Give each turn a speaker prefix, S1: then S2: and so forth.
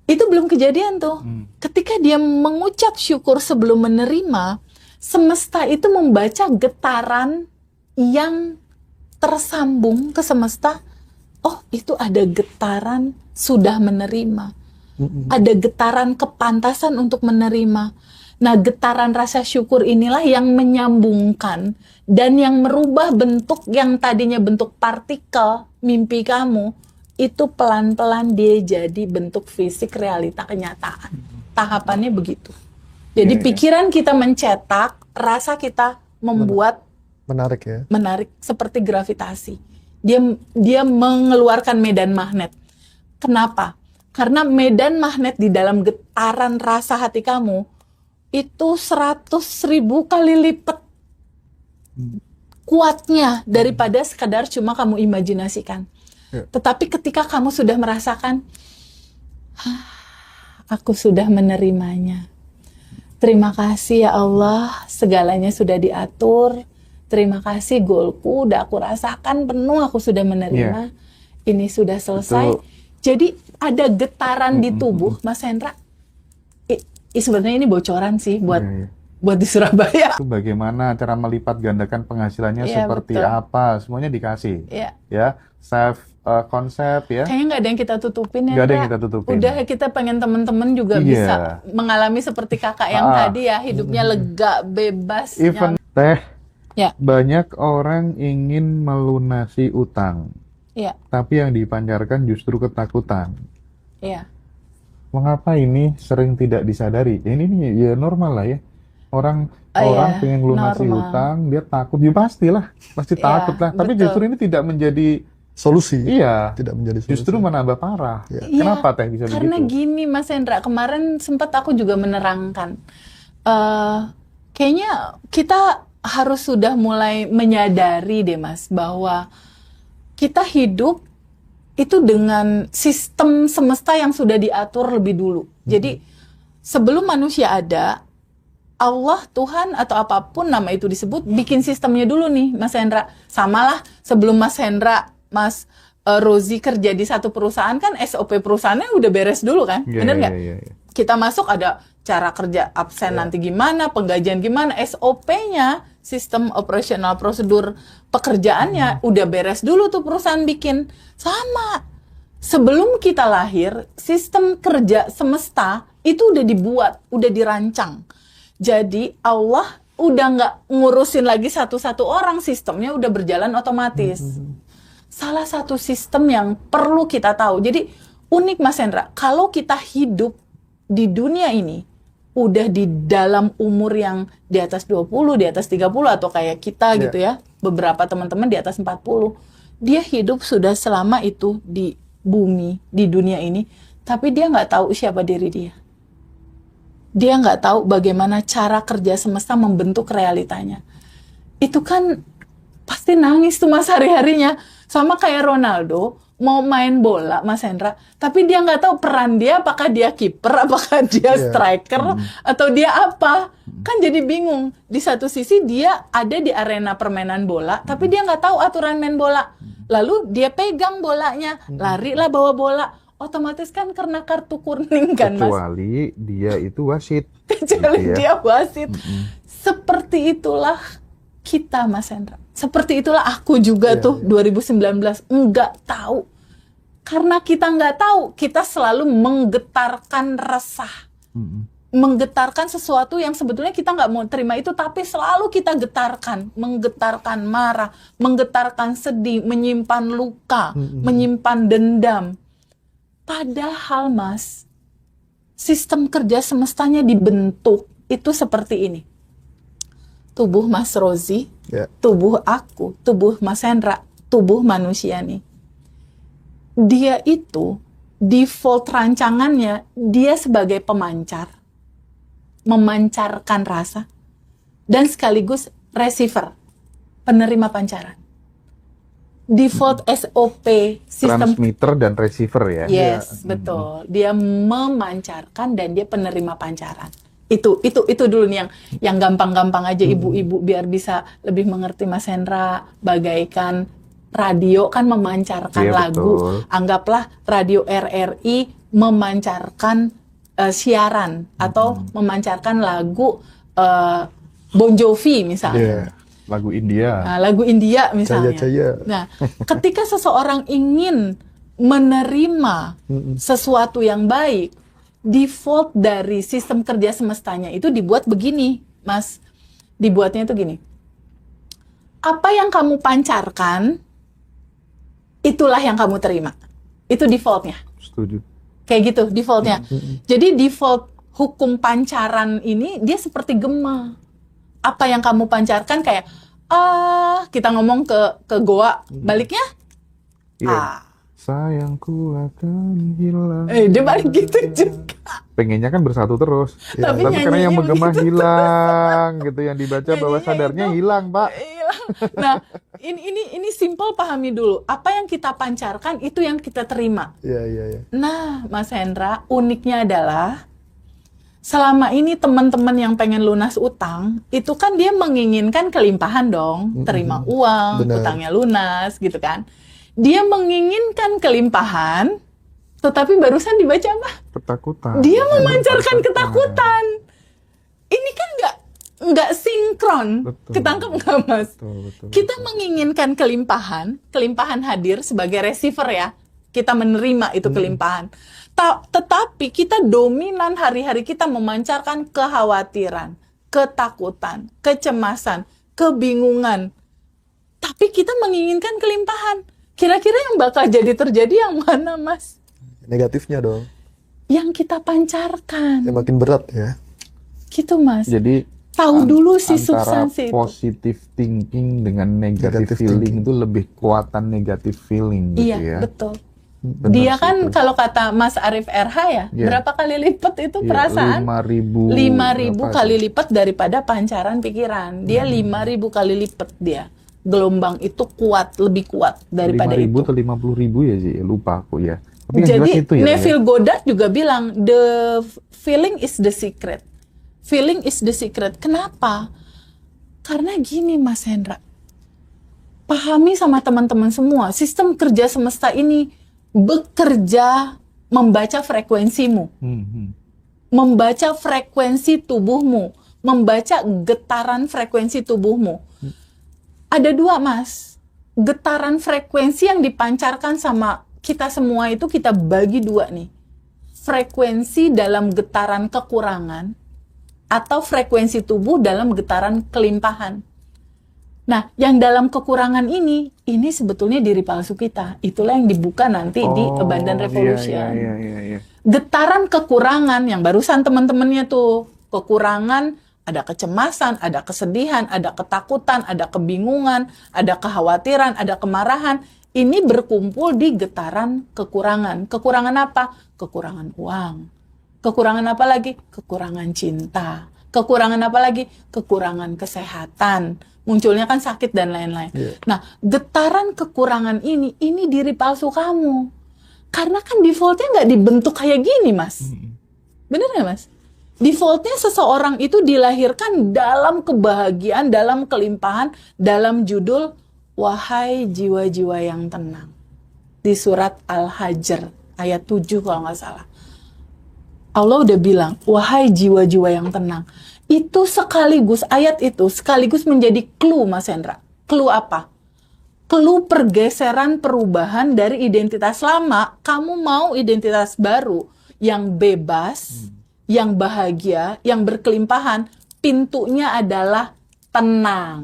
S1: Itu belum kejadian tuh. Ketika dia mengucap syukur sebelum menerima, semesta itu membaca getaran yang tersambung ke semesta. Oh, itu ada getaran sudah menerima. Ada getaran kepantasan untuk menerima. Nah, getaran rasa syukur inilah yang menyambungkan dan yang merubah bentuk yang tadinya bentuk partikel mimpi kamu, itu pelan-pelan dia jadi bentuk fisik realita kenyataan. Tahapannya begitu. Jadi pikiran kita mencetak, rasa kita membuat
S2: Menarik ya.
S1: menarik seperti gravitasi. Dia mengeluarkan medan magnet. Kenapa? Karena medan magnet di dalam getaran rasa hati kamu itu 100.000 kali lipat kuatnya daripada sekadar cuma kamu imajinasikan. Tetapi ketika kamu sudah merasakan, aku sudah menerimanya. Terima kasih ya Allah, segalanya sudah diatur. Terima kasih, goalku udah aku rasakan penuh, aku sudah menerima. Ini sudah selesai. Jadi ada getaran di tubuh, Mas Hendra. Sebenarnya ini bocoran sih buat di Surabaya.
S3: Itu bagaimana cara melipat gandakan penghasilannya seperti apa, semuanya dikasih. Ya, self konsep ya.
S1: Kayaknya nggak ada yang kita tutupin ya.
S3: Nggak ada yang kita tutupin.
S1: Udah kita pengen teman-teman juga bisa mengalami seperti kakak yang tadi ya, hidupnya lega, bebas.
S3: Even Teh, banyak orang ingin melunasi utang. Tapi yang dipancarkan justru ketakutan. Mengapa ini sering tidak disadari? Ini ya normal lah ya. Orang pengen lunasi utang, dia takut. Ya pastilah, pasti takut lah. Tapi justru ini tidak menjadi
S2: solusi.
S3: Tidak
S2: menjadi solusi.
S3: Justru menambah parah. Kenapa Teh bisa begitu?
S1: Karena gini Mas Hendra, kemarin sempat aku juga menerangkan. Kayaknya kita harus sudah mulai menyadari deh Mas, bahwa kita hidup itu dengan sistem semesta yang sudah diatur lebih dulu. Jadi sebelum manusia ada, Allah, Tuhan, atau apapun nama itu disebut, bikin sistemnya dulu nih Mas Hendra. Samalah sebelum Mas Hendra, Mas Rozi kerja di satu perusahaan kan SOP perusahaannya udah beres dulu kan? Bener nggak? Kita masuk ada cara kerja absen nanti gimana, penggajian gimana, SOP-nya, sistem operasional prosedur pekerjaannya udah beres dulu tuh perusahaan bikin. Sama. Sebelum kita lahir, sistem kerja semesta itu udah dibuat, udah dirancang. Jadi Allah udah nggak ngurusin lagi satu-satu orang, sistemnya udah berjalan otomatis. Salah satu sistem yang perlu kita tahu. Jadi unik Mas Hendra, kalau kita hidup di dunia ini, udah di dalam umur yang di atas 20, di atas 30 atau kayak kita gitu ya. Beberapa teman-teman di atas 40. Dia hidup sudah selama itu di bumi, di dunia ini, tapi dia nggak tahu siapa diri dia. Dia nggak tahu bagaimana cara kerja semesta membentuk realitanya. Itu kan pasti nangis tuh Mas hari-harinya. Sama kayak Ronaldo, mau main bola Mas Hendra, tapi dia nggak tahu peran dia, apakah dia kiper, apakah dia striker, atau dia apa. Kan jadi bingung. Di satu sisi dia ada di arena permainan bola, tapi dia nggak tahu aturan main bola. Lalu dia pegang bolanya, larilah bawa bola. Otomatis kan kena kartu kuning kan Mas?
S3: Kecuali dia itu wasit.
S1: Kecuali dia wasit. Seperti itulah kita Mas Hendra. Seperti itulah aku juga tuh 2019 enggak tahu. Karena kita enggak tahu, kita selalu menggetarkan resah. Menggetarkan sesuatu yang sebetulnya kita enggak mau terima itu, tapi selalu kita getarkan. Menggetarkan marah, menggetarkan sedih, menyimpan luka, menyimpan dendam. Padahal Mas, sistem kerja semestanya dibentuk itu seperti ini. Tubuh Mas Rozi, tubuh aku, tubuh Mas Hendra, tubuh manusia nih. Dia itu, default rancangannya, dia sebagai pemancar. Memancarkan rasa. Dan sekaligus receiver, penerima pancaran. Default SOP, sistem
S3: transmitter dan receiver ya.
S1: Yes, betul. Dia memancarkan dan dia penerima pancaran. Itu dulu nih yang gampang-gampang aja ibu-ibu biar bisa lebih mengerti Mas Hendra. Bagaikan radio kan memancarkan lagu. Betul. Anggaplah radio RRI memancarkan siaran atau memancarkan lagu Bon Jovi misalnya.
S3: Lagu India.
S1: Nah, lagu India misalnya.
S2: Caya-caya.
S1: Nah, ketika seseorang ingin menerima sesuatu yang baik, default dari sistem kerja semestanya itu dibuat begini, Mas. Dibuatnya itu gini. Apa yang kamu pancarkan, itulah yang kamu terima. Itu defaultnya.
S3: Setuju.
S1: Kayak gitu defaultnya. Jadi default hukum pancaran ini dia seperti gema. Apa yang kamu pancarkan kayak kita ngomong ke goa, baliknya
S3: sayangku akan hilang.
S1: Dia balik gitu juga.
S3: Pengennya kan bersatu terus.
S1: Tapi
S3: karena yang
S1: nyanyinya
S3: menggema
S1: begitu
S3: hilang gitu, yang dibaca bawah
S1: Nyanyinya
S3: sadarnya
S1: itu
S3: hilang, Pak.
S1: hilang. Nah, ini simple, pahami dulu. Apa yang kita pancarkan itu yang kita terima.
S2: Iya.
S1: Nah, Mas Hendra, uniknya adalah selama ini teman-teman yang pengen lunas utang, itu kan dia menginginkan kelimpahan dong, terima uang,
S2: Benar.
S1: utangnya lunas gitu kan. Dia menginginkan kelimpahan, tetapi barusan dibaca apa?
S3: Ketakutan.
S1: Dia memancarkan ketakutan. Ini kan nggak sinkron.
S3: Betul.
S1: Ketangkep nggak, Mas?
S3: Betul.
S1: Kita menginginkan kelimpahan hadir sebagai receiver ya. Kita menerima itu kelimpahan. Tetapi kita dominan hari-hari kita memancarkan kekhawatiran, ketakutan, kecemasan, kebingungan. Tapi kita menginginkan kelimpahan. Kira-kira yang bakal terjadi yang mana, Mas?
S2: Negatifnya dong.
S1: Yang kita pancarkan.
S2: Yang makin berat ya.
S1: Gitu, Mas.
S3: Jadi
S1: Tahu dulu si
S3: antara
S1: substansi itu.
S3: positive thinking dengan negative feeling itu lebih kuatan negative feeling gitu
S1: Iya,
S3: ya.
S1: betul.
S3: Benar
S1: Dia
S3: sih
S1: kan
S3: itu.
S1: kalau kata Mas Arif RH ya,
S3: Iya.
S1: berapa kali lipat itu
S3: Iya,
S1: perasaan?
S3: 5.000
S1: 5.000
S3: berapa
S1: kali
S3: itu?
S1: lipat daripada pancaran pikiran. Dia 5.000 kali lipat dia. Gelombang itu lebih kuat daripada
S3: 5.000
S1: itu.
S3: atau 50.000 ya sih, lupa aku ya. Tapi yang
S1: Jadi
S3: jelas itu ya.
S1: Neville Goddard juga bilang the feeling is the secret. Feeling is the secret. Kenapa? Karena gini, Mas Hendra. Pahami sama teman-teman semua, sistem kerja semesta ini bekerja membaca frekuensimu, membaca frekuensi tubuhmu, membaca getaran frekuensi tubuhmu. Ada dua, Mas. Getaran frekuensi yang dipancarkan sama kita semua itu kita bagi dua nih. Frekuensi dalam getaran kekurangan atau frekuensi tubuh dalam getaran kelimpahan. Nah, yang dalam kekurangan ini sebetulnya diri palsu kita. Itulah yang dibuka nanti di Abundant Revolution.
S3: Iya.
S1: Getaran kekurangan yang barusan teman-temannya tuh, kekurangan, ada kecemasan, ada kesedihan, ada ketakutan, ada kebingungan, ada kekhawatiran, ada kemarahan. Ini berkumpul di getaran kekurangan. Kekurangan apa? Kekurangan uang. Kekurangan apa lagi? Kekurangan cinta. Kekurangan apa lagi? Kekurangan kesehatan. Munculnya kan sakit dan lain-lain. Nah, getaran kekurangan ini diri palsu kamu. Karena kan defaultnya nggak dibentuk kayak gini, Mas. Bener nggak, Mas? Defaultnya seseorang itu dilahirkan dalam kebahagiaan, dalam kelimpahan, dalam judul Wahai jiwa-jiwa yang tenang. Di surat Al-Hajr, ayat 7 kalau nggak salah. Allah udah bilang, wahai jiwa-jiwa yang tenang. Itu sekaligus, ayat itu sekaligus menjadi clue, Mas Hendra. Clue apa? Clue pergeseran perubahan dari identitas lama, kamu mau identitas baru, yang bebas, yang bahagia, yang berkelimpahan, pintunya adalah tenang.